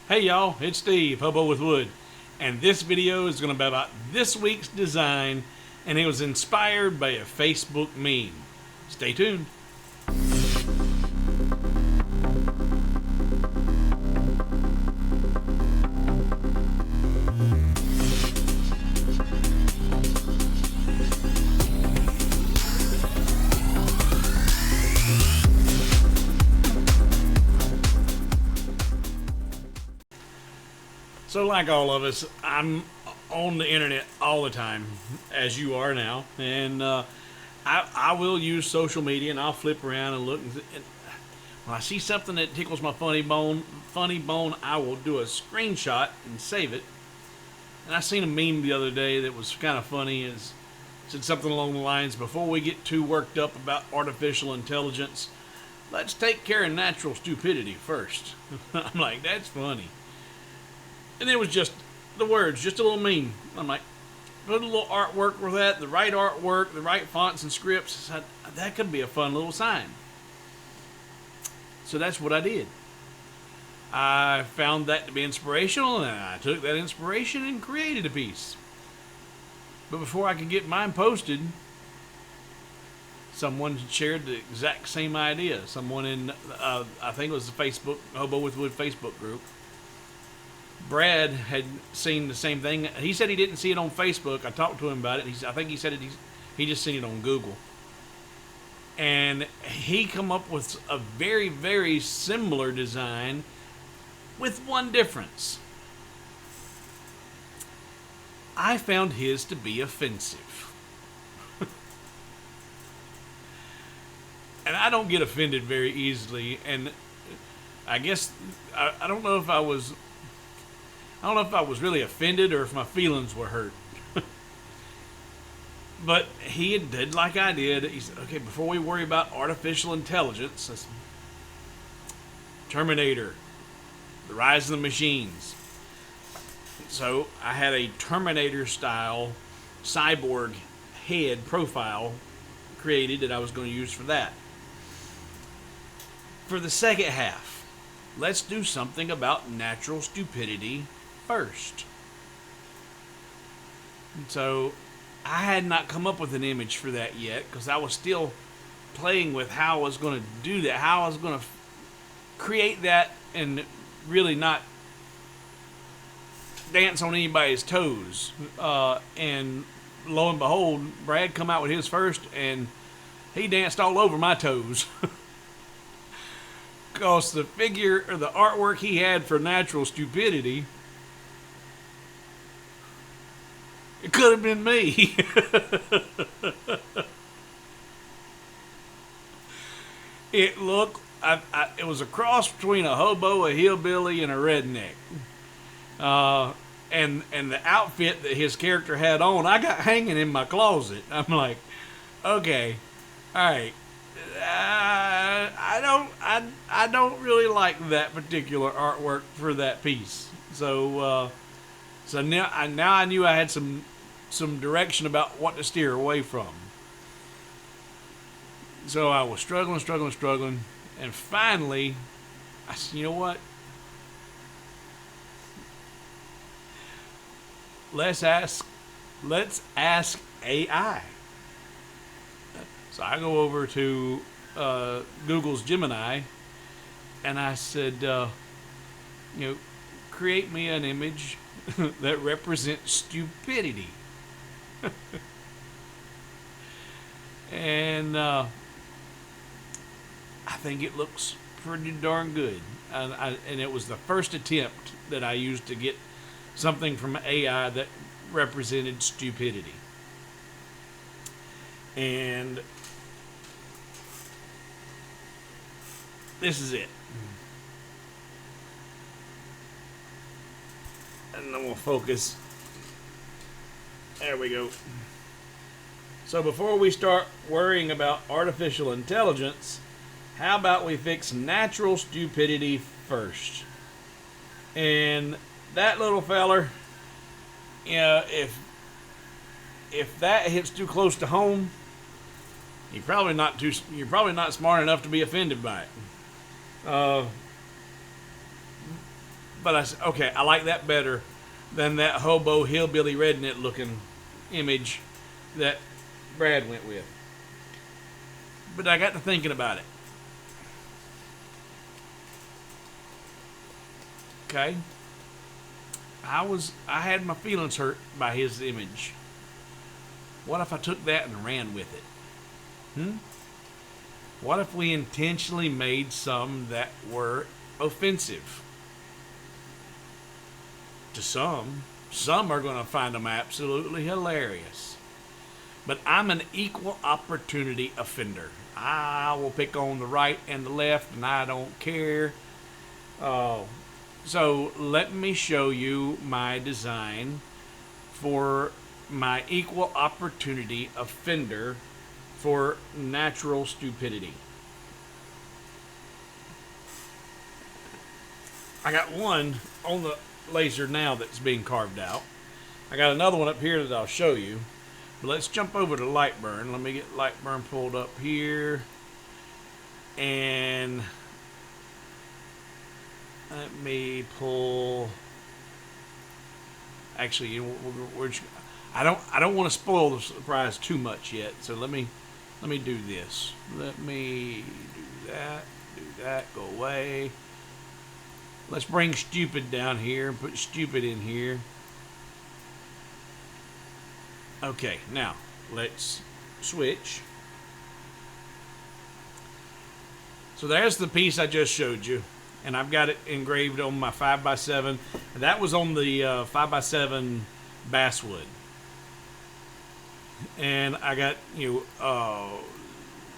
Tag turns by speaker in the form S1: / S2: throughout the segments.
S1: Hey y'all, it's Steve, Hobo with Wood, and this video is going to be about this week's design, and it was inspired by a Facebook meme. Stay tuned. So like all of us, I'm on the internet all the time, as you are now, and I will use social media, and I'll flip around and look, and when I see something that tickles my funny bone, I will do a screenshot and save it. And I seen a meme the other day that was kind of funny. It said something along the lines, before we get too worked up about artificial intelligence, let's take care of natural stupidity first. I'm like, that's funny. And it was just the words, just a little meme. I'm like, put a little artwork with that, the right artwork, the right fonts and scripts. That could be a fun little sign. So that's what I did. I found that to be inspirational, and I took that inspiration and created a piece. But before I could get mine posted, someone shared the exact same idea. Someone in, I think it was the Facebook, Hobo with Wood Facebook group. Brad had seen the same thing. He said he didn't see it on Facebook. I talked to him about it. I think he said he just seen it on Google. And he come up with a very, very similar design with one difference. I found his to be offensive. And I don't get offended very easily. And I guess, I don't know if I was really offended or if my feelings were hurt. But he did like I did. He said, okay, before we worry about artificial intelligence, Terminator, the rise of the machines. So I had a Terminator style cyborg head profile created that I was going to use for that. For the second half, let's do something about natural stupidity first. And so I had not come up with an image for that yet because I was still playing with how I was going to do that, how I was going to create that and really not dance on anybody's toes. And lo and behold, Brad come out with his first, and he danced all over my toes. Because the figure or the artwork he had for natural stupidity, it could have been me. It looked, it was a cross between a hobo, a hillbilly, and a redneck. And the outfit that his character had on, I got hanging in my closet. I'm like, okay, all right. I don't really like that particular artwork for that piece. So now I knew I had some direction about what to steer away from. So I was struggling, and finally, I said, you know what? Let's ask AI. So I go over to Google's Gemini, and I said, create me an image that represents stupidity. And I think it looks pretty darn good. And it was the first attempt that I used to get something from AI that represented stupidity. And this is it. And then we'll focus. There we go. So before we start worrying about artificial intelligence, how about we fix natural stupidity first? And that little feller, if that hits too close to home, you're probably not smart enough to be offended by it. But I said, okay, I like that better than that hobo hillbilly redneck looking image that Brad went with. But I got to thinking about it. Okay. I had my feelings hurt by his image. What if I took that and ran with it? What if we intentionally made some that were offensive? To some are going to find them absolutely hilarious. But I'm an equal opportunity offender. I will pick on the right and the left, and I don't care. So let me show you my design for my equal opportunity offender for natural stupidity. I got one on the laser now that's being carved out. I got another one up here that I'll show you. But let's jump over to LightBurn. Let me get LightBurn pulled up here. And let me pull. Actually, you know, I don't want to spoil the surprise too much yet. So let me do this. Let me do that. Go away. Let's bring Stupid down here and put Stupid in here. Okay, now let's switch. So there's the piece I just showed you, and I've got it engraved on my 5x7. And that was on the 5x7 basswood. And I got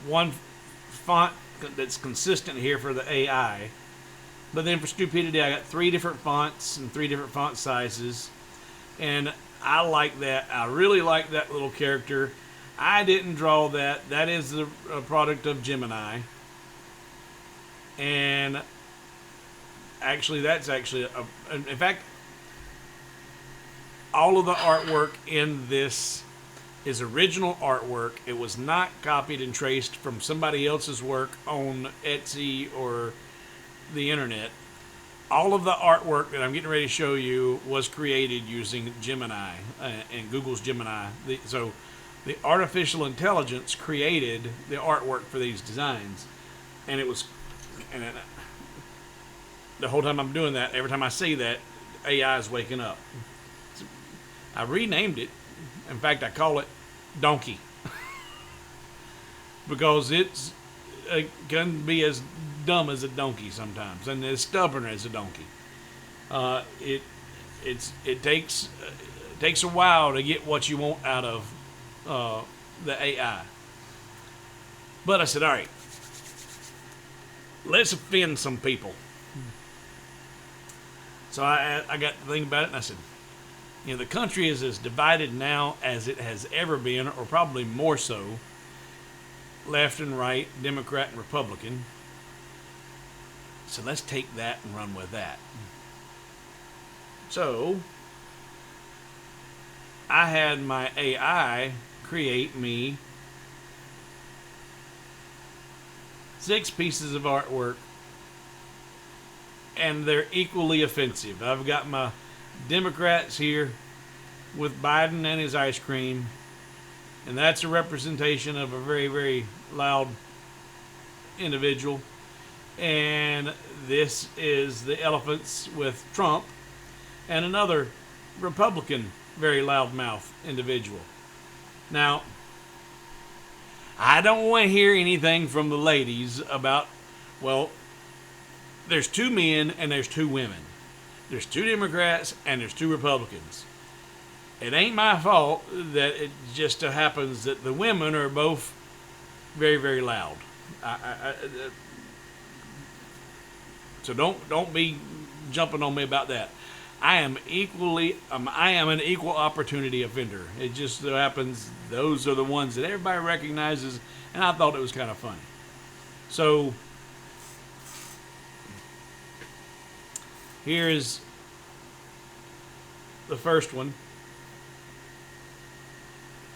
S1: one font that's consistent here for the AI. But then for Stupidity, I got 3 different fonts and 3 different font sizes. And I like that. I really like that little character. I didn't draw that. That is a product of Gemini. And actually, that's actually, in fact, all of the artwork in this is original artwork. It was not copied and traced from somebody else's work on Etsy or the internet. All of the artwork that I'm getting ready to show you was created using Gemini and Google's Gemini. So the artificial intelligence created the artwork for these designs, and the whole time I'm doing that, every time I say that, AI is waking up. So I renamed it. In fact, I call it Donkey because it's can be as dumb as a donkey sometimes, and as stubborn as a donkey. It takes a while to get what you want out of the AI. But I said, all right, let's offend some people. So I got to think about it, and I said, the country is as divided now as it has ever been, or probably more so. Left and right, Democrat and Republican. So let's take that and run with that. So I had my AI create me 6 pieces of artwork, and they're equally offensive. I've got my Democrats here with Biden and his ice cream, and that's a representation of a very, very loud individual. And this is the elephants with Trump and another Republican, very loudmouth individual. Now, I don't want to hear anything from the ladies about, well, there's 2 men and there's 2 women. There's 2 Democrats and there's 2 Republicans. It ain't my fault that it just so happens that the women are both very, very loud. So don't be jumping on me about that. I am an equal opportunity offender. It just so happens those are the ones that everybody recognizes, and I thought it was kind of funny. So here is the first one,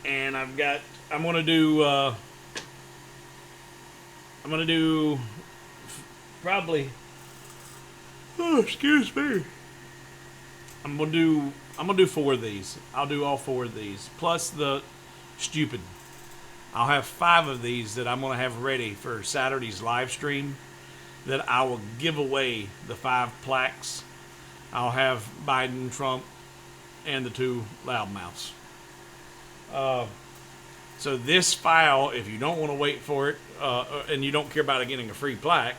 S1: and I'm gonna do probably Oh, excuse me. I'm gonna do 4 of these. I'll do all 4 of these. Plus the stupid. I'll have 5 of these that I'm gonna have ready for Saturday's live stream. That I will give away the 5 plaques. I'll have Biden, Trump, and the 2 loudmouths. So this file, if you don't want to wait for it, and you don't care about getting a free plaque,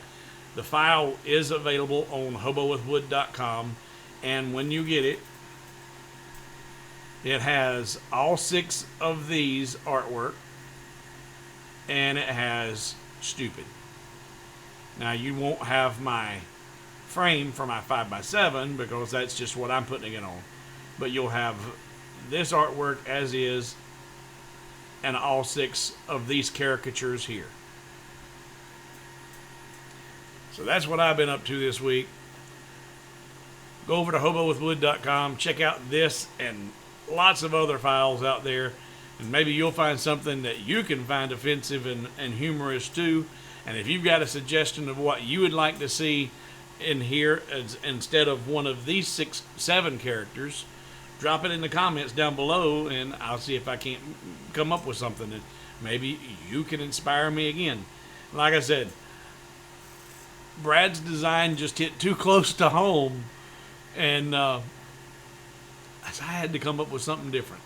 S1: the file is available on hobowithwood.com, and when you get it, it has all 6 of these artwork, and it has stupid. Now you won't have my frame for my 5x7 because that's just what I'm putting it on, but you'll have this artwork as is, and all 6 of these caricatures here. So that's what I've been up to this week. Go over to hobowithwood.com, check out this and lots of other files out there, and maybe you'll find something that you can find offensive and humorous too. And if you've got a suggestion of what you would like to see in here instead of one of these 6, 7 characters, drop it in the comments down below, and I'll see if I can't come up with something that maybe you can inspire me again. Like I said, Brad's design just hit too close to home, and I had to come up with something different.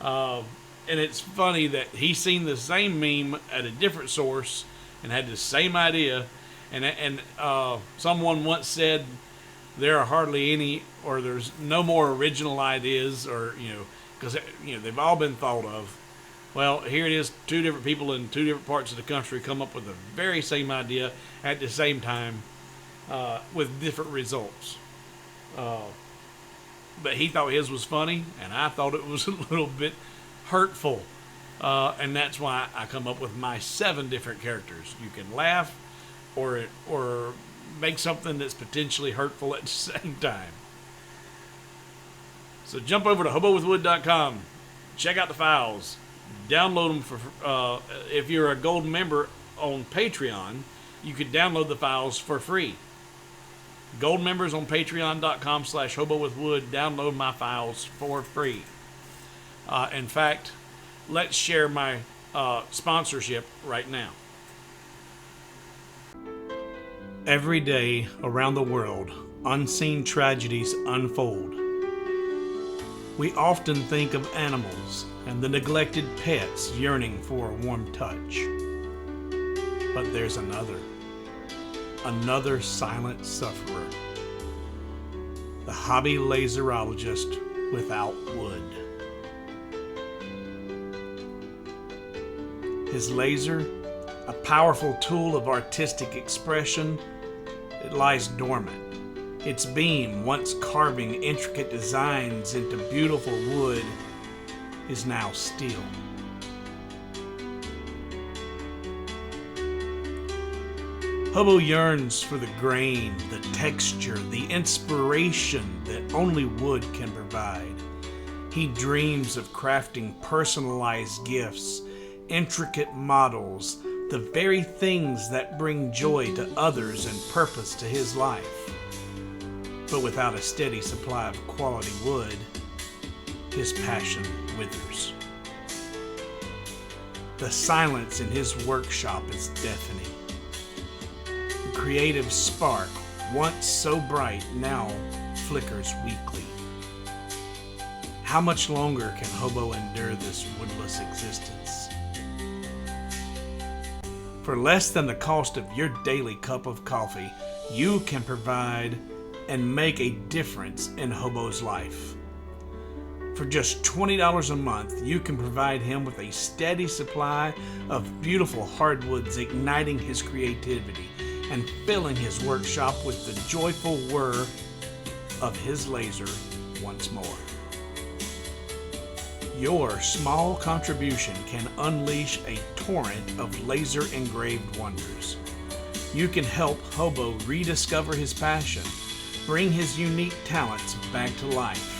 S1: And it's funny that he's seen the same meme at a different source and had the same idea. And someone once said there are hardly any, or there's no more original ideas, or because they've all been thought of. Well, here it is, 2 different people in 2 different parts of the country come up with the very same idea at the same time, with different results. But he thought his was funny, and I thought it was a little bit hurtful. And that's why I come up with my 7 different characters. You can laugh or make something that's potentially hurtful at the same time. So jump over to hobowithwood.com, check out the files, download them for if you're a gold member on Patreon, you could download the files for free. Gold members on patreon.com/hobowithwood download my files for free. In fact, let's share my sponsorship right now. Every day around the world, unseen tragedies unfold. We often think of animals and the neglected pets yearning for a warm touch. But there's another silent sufferer. The hobby laserologist without wood. His laser, a powerful tool of artistic expression, it lies dormant. Its beam, once carving intricate designs into beautiful wood, is now still. Hobo yearns for the grain, the texture, the inspiration that only wood can provide. He dreams of crafting personalized gifts, intricate models, the very things that bring joy to others and purpose to his life. But without a steady supply of quality wood, his passion withers. The silence in his workshop is deafening. The creative spark, once so bright, now flickers weakly. How much longer can Hobo endure this woodless existence? For less than the cost of your daily cup of coffee, you can provide and make a difference in Hobo's life. For just $20 a month, you can provide him with a steady supply of beautiful hardwoods, igniting his creativity and filling his workshop with the joyful whir of his laser once more. Your small contribution can unleash a torrent of laser engraved wonders. You can help Hobo rediscover his passion, bring his unique talents back to life.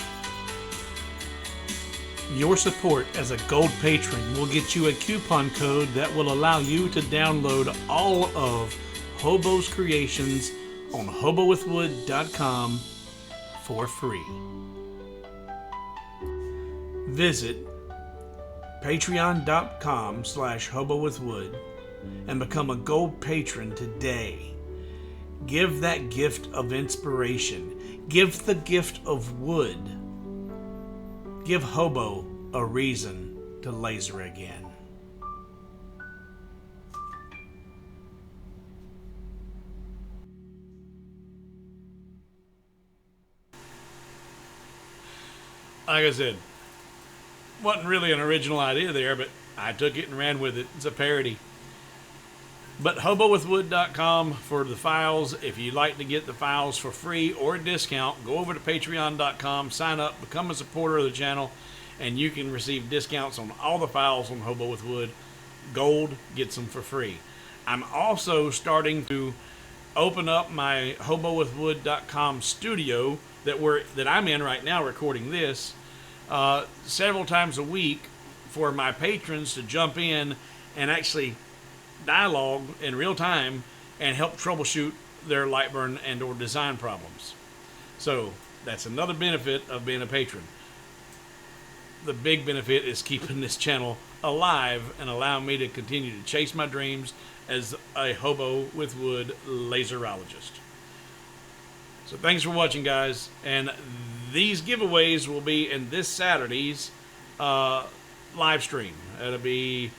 S1: Your support as a gold patron will get you a coupon code that will allow you to download all of Hobo's creations on hobowithwood.com for free. Visit patreon.com/hobowithwood and become a gold patron today. Give that gift of inspiration. Give the gift of wood. Give Hobo a reason to laser again. Like I said, wasn't really an original idea there, but I took it and ran with it. It's a parody. But hobowithwood.com for the files. If you'd like to get the files for free or a discount, go over to patreon.com, sign up, become a supporter of the channel, and you can receive discounts on all the files on Hobo with Wood. Gold gets them for free. I'm also starting to open up my hobowithwood.com studio that I'm in right now recording this several times a week for my patrons to jump in and actually dialogue in real time and help troubleshoot their LightBurn and or design problems. So that's another benefit of being a patron. The big benefit is keeping this channel alive and allowing me to continue to chase my dreams as a Hobo with Wood laserologist. So thanks for watching, guys, and these giveaways will be in this Saturday's live stream. It'll be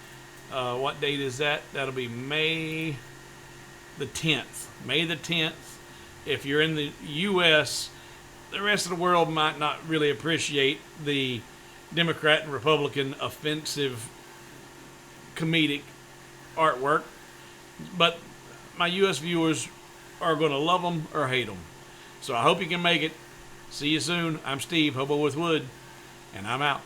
S1: what date is that? That'll be May the 10th. May the 10th. If you're in the U.S., the rest of the world might not really appreciate the Democrat and Republican offensive comedic artwork, but my U.S. viewers are going to love them or hate them. So I hope you can make it. See you soon. I'm Steve, Hobo with Wood, and I'm out.